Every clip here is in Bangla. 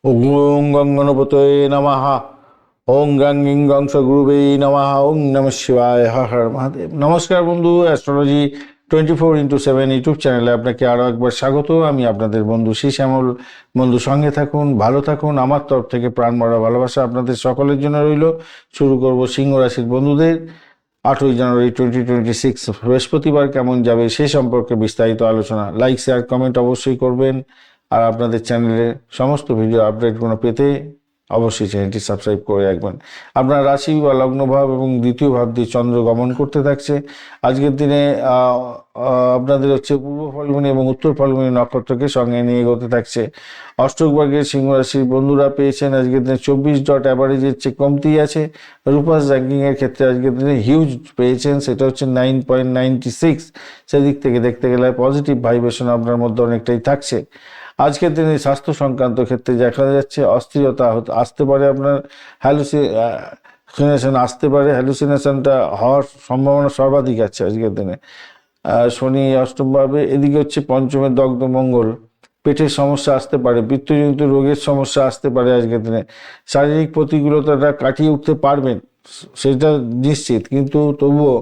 ওং গং গণপতয়ে নমঃ। ওং গং ইং গং সগুরুবে নমঃ। ওং নমঃ শিবায়। হর হর মহাদেব। নমস্কার বন্ধু, অ্যাস্ট্রোলজি 24x7 ইউটিউব চ্যানেলে আপনাকে আরও একবার স্বাগত। আমি আপনাদের বন্ধু শ্রী শ্যামল। বন্ধু, সঙ্গে থাকুন, ভালো থাকুন। আমার তরফ থেকে প্রাণ ভরা ভালোবাসা আপনাদের সকলের জন্য রইল। শুরু করব সিংহ রাশির বন্ধুদের। 8ই জানুয়ারি 2026 বৃহস্পতিবার কেমন যাবে সে সম্পর্কে বিস্তারিত আলোচনা। লাইক, শেয়ার, কমেন্ট অবশ্যই করবেন। আর আপনাদের চ্যানেলে সমস্ত ভিডিও আপডেটগুলো পেতে অবশ্যই চ্যানেলটি সাবস্ক্রাইব করে রাখবেন। আপনার রাশি বা লগ্নভাব এবং দ্বিতীয় ভাব দিয়ে চন্দ্র গমন করতে থাকছে। আজকের দিনে আপনাদের হচ্ছে পূর্ব ফাল্গুনী এবং উত্তর ফাল্গুনী নক্ষত্রকে সঙ্গে নিয়ে এগোতে থাকছে। অষ্টক ভাগ্যের সিংহ রাশির বন্ধুরা পেয়েছেন আজকের দিনে 24 ডট অ্যাভারেজের চেয়ে কমতি আছে। রূপাস র্যাঙ্কিংয়ের ক্ষেত্রে আজকের দিনে হিউজ পেয়েছেন, সেটা হচ্ছে 9.96। সেদিক থেকে দেখতে গেলে পজিটিভ ভাইব্রেশন আপনার মধ্যে অনেকটাই থাকছে। আজকের দিনে স্বাস্থ্য সংক্রান্ত ক্ষেত্রে দেখা যাচ্ছে অস্থিরতা আসতে পারে, আপনার হ্যালুসিনেশন আসতে পারে। হ্যালুসিনেশনটা হওয়ার সম্ভাবনা সর্বাধিক আছে আজকের দিনে। শনি অষ্টমভাবে, এদিকে হচ্ছে পঞ্চমের দগ্ধ মঙ্গল। পেটের সমস্যা আসতে পারে, পিত্তজনিত রোগের সমস্যা আসতে পারে আজকের দিনে। শারীরিক প্রতিকূলতাটা কাটিয়ে উঠতে পারবেন সেটা নিশ্চিত, কিন্তু তবুও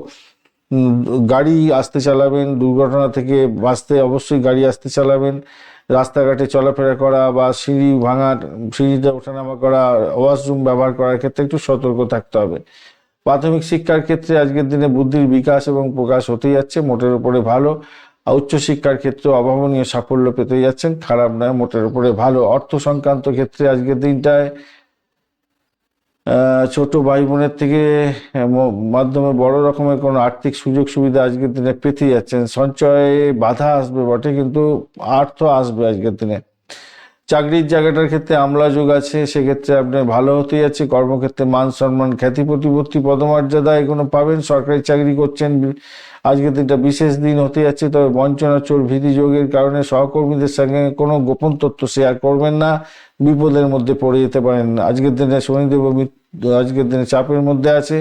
গাড়ি আস্তে চালাবেন। দুর্ঘটনা থেকে বাঁচতে অবশ্যই গাড়ি আস্তে চালাবেন। রাস্তাঘাটে চলাফেরা করা বা সিঁড়ি ভাঙার, সিঁড়িতে ওঠানামা করা, ওয়াশরুম ব্যবহার করার ক্ষেত্রে একটু সতর্ক থাকতে হবে। প্রাথমিক শিক্ষার ক্ষেত্রে আজকের দিনে বুদ্ধির বিকাশ এবং প্রকাশ হতে যাচ্ছে, মোটের উপরে ভালো। উচ্চশিক্ষার ক্ষেত্রে অভাবনীয় সাফল্য পেতে যাচ্ছেন, খারাপ নয়, মোটের উপরে ভালো। অর্থ সংক্রান্ত ক্ষেত্রে আজকের দিনটায় ছোট ভাই বোনের থেকে মাধ্যমে বড় রকমের কোনো আর্থিক সুযোগ সুবিধা আজকের দিনে পেতে যাচ্ছেন। সঞ্চয়ে বাধা আসবে বটে, কিন্তু অর্থ আসবে আজকের দিনে। চাকরির জায়গাটার ক্ষেত্রে আমলা যোগ আছে, সেক্ষেত্রে আপনি ভালো হতে যাচ্ছে। কর্মক্ষেত্রে মান সম্মান, খ্যাতি প্রতিপত্তি, পদমর্যাদা এগুলো পাবেন। সরকারি চাকরি করছেন, আজকের দিনটা বিশেষ দিন হতে যাচ্ছে। তবে বঞ্চনা, চোর, ভীতি যোগের কারণে সহকর্মীদের সঙ্গে কোনো গোপন তথ্য শেয়ার করবেন না, বিপদের মধ্যে পড়ে যেতে পারেন। আজকের দিনে শনিদেব আজকের দিনে চাপের মধ্যে আছে।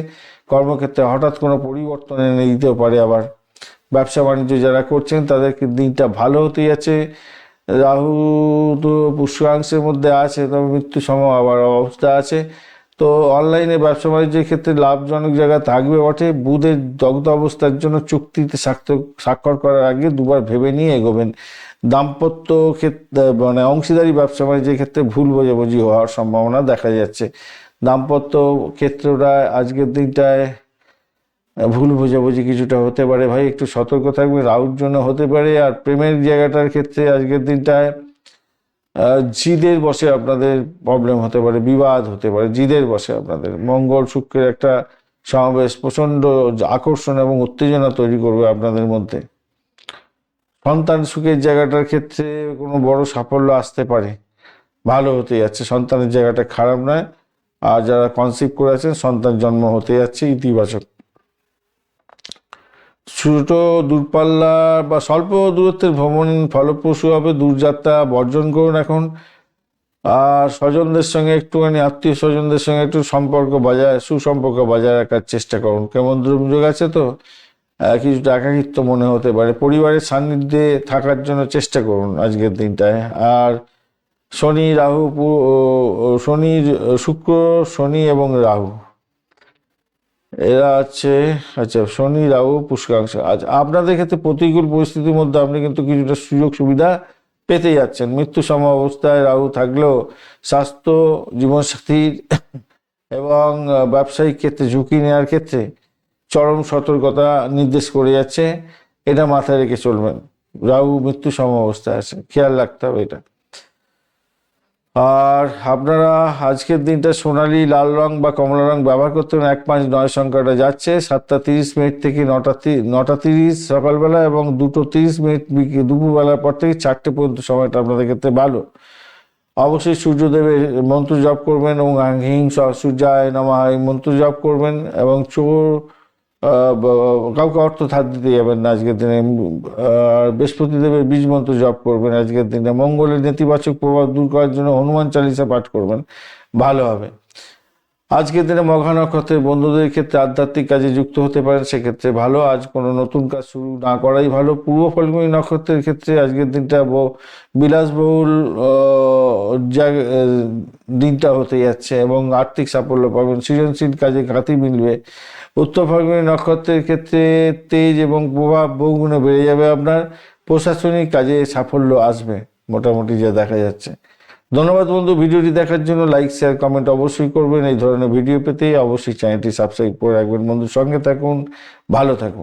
কর্মক্ষেত্রে হঠাৎ কোনো পরিবর্তন এনে দিতেও পারে। আবার ব্যবসা বাণিজ্য যারা করছেন তাদেরকে দিনটা ভালো হতে যাচ্ছে। রাহু তো পুষ্যাংশের মধ্যে আছে, তবে মৃত্যু সম আবার অবস্থা আছে। তো অনলাইনে ব্যবসা বাণিজ্যের ক্ষেত্রে লাভজনক জায়গা থাকবে বটে। বুধের দগ্ধ অবস্থার জন্য চুক্তিতে স্বাক্ষর করার আগে দুবার ভেবে নিয়ে এগোবেন। দাম্পত্য ক্ষেত্রে মানে অংশীদারি ব্যবসা বাণিজ্যের ক্ষেত্রে ভুল বোঝাবুঝি হওয়ার সম্ভাবনা দেখা যাচ্ছে। দাম্পত্য ক্ষেত্রটা আজকের দিনটায় ভুল বোঝাবুঝি কিছুটা হতে পারে, ভাই একটু সতর্ক থাকবে, রাহুর জন্য হতে পারে। আর প্রেমের জায়গাটার ক্ষেত্রে আজকের দিনটায় জিদের বসে আপনাদের প্রবলেম হতে পারে, বিবাদ হতে পারে। জিদের বসে আপনাদের মঙ্গল শুক্রের একটা সমাবেশ প্রচণ্ড আকর্ষণ এবং উত্তেজনা তৈরি করবে আপনাদের মধ্যে। সন্তান সুখের জায়গাটার ক্ষেত্রে কোনো বড় সাফল্য আসতে পারে, ভালো হতে যাচ্ছে। সন্তানের জায়গাটা খারাপ নয়। আর যারা কনসিভ করে আছেন, সন্তান জন্ম হতে যাচ্ছে, ইতিবাচক। ছোট দূরপাল্লা বা স্বল্প দূরত্বের ভ্রমণ ফলপ্রসূ হবে, দূরযাত্রা বর্জন করুন এখন। আর স্বজনদের সঙ্গে একটুখানি, আত্মীয় স্বজনদের সঙ্গে একটু সুসম্পর্ক বজায় রাখার চেষ্টা করুন। কেমন দুর্যোগ আছে তো কিছুটা একাকিত্ব মনে হতে পারে। পরিবারের সান্নিধ্যে থাকার জন্য চেষ্টা করুন আজকের দিনটায়। আর শনি রাহু শুক্র, শনি এবং রাহু এরা আছে। আচ্ছা, শনি রাহু পুষ্করাংশ। আচ্ছা, আপনাদের ক্ষেত্রে প্রতিকূল পরিস্থিতির মধ্যে আপনি কিন্তু কিছুটা সুযোগ সুবিধা পেতে যাচ্ছেন। মৃত্যু সম অবস্থায় রাহু থাকলেও স্বাস্থ্য, জীবনসাথীর এবং ব্যবসায়িক ক্ষেত্রে ঝুঁকি নেওয়ার ক্ষেত্রে চরম সতর্কতা নির্দেশ করে যাচ্ছে। এটা মাথায় রেখে চলবেন। রাহু মৃত্যু সম অবস্থায় আছে, খেয়াল রাখতে হবে এটা। আর আপনারা আজকের দিনটা সোনালি, লাল রং বা কমলা রং ব্যবহার করতে হবে। 159 সংখ্যাটা যাচ্ছে 7:30 থেকে 9:30 সকালবেলা, এবং 2:30 দুপুরবেলার পর থেকে 4টে পর্যন্ত সময়টা আপনাদের ক্ষেত্রে ভালো। অবশ্যই সূর্যদেবের মন্ত্র জপ করবেন এবং হিং সূর্যায় নমঃ এই মন্ত্র জপ করবেন। এবং কাউকে অর্থ ধার দিতে যাবেন না আজকের দিনে। আর বৃহস্পতিদেবের বীজ মন্ত্র জপ করবেন আজকের দিনে। মঙ্গলের নেতিবাচক প্রভাব দূর করার জন্য হনুমান চালিসা পাঠ করবেন, ভালো হবে। আজকের দিনে মঘা নক্ষত্রের বন্ধুদের ক্ষেত্রে আধ্যাত্মিক কাজে যুক্ত হতে পারেন, সেক্ষেত্রে ভালো। আজ কোনো নতুন কাজ শুরু না করাই ভালো। পূর্ব ফাল্গুনী নক্ষত্রের ক্ষেত্রে আজকের দিনটা বিলাসবহুল দিনটা হতে যাচ্ছে এবং আর্থিক সাফল্য পাবেন, সৃজনশীল কাজে ঘাতি মিলবে। উত্তর ফাল্গুনী নক্ষত্রের ক্ষেত্রে তেজ এবং প্রভাব বহুগুণে বেড়ে যাবে আপনার। প্রশাসনিক কাজে সাফল্য আসবে মোটামুটি যা দেখা যাচ্ছে। ধন্যবাদ বন্ধু, ভিডিওটি দেখার জন্য। লাইক, শেয়ার, কমেন্ট অবশ্যই করবেন। এই ধরনের ভিডিও পেতে অবশ্যই চ্যানেলটি সাবস্ক্রাইব করে রাখবেন বন্ধু। সঙ্গে থাকুন, ভালো থাকুন।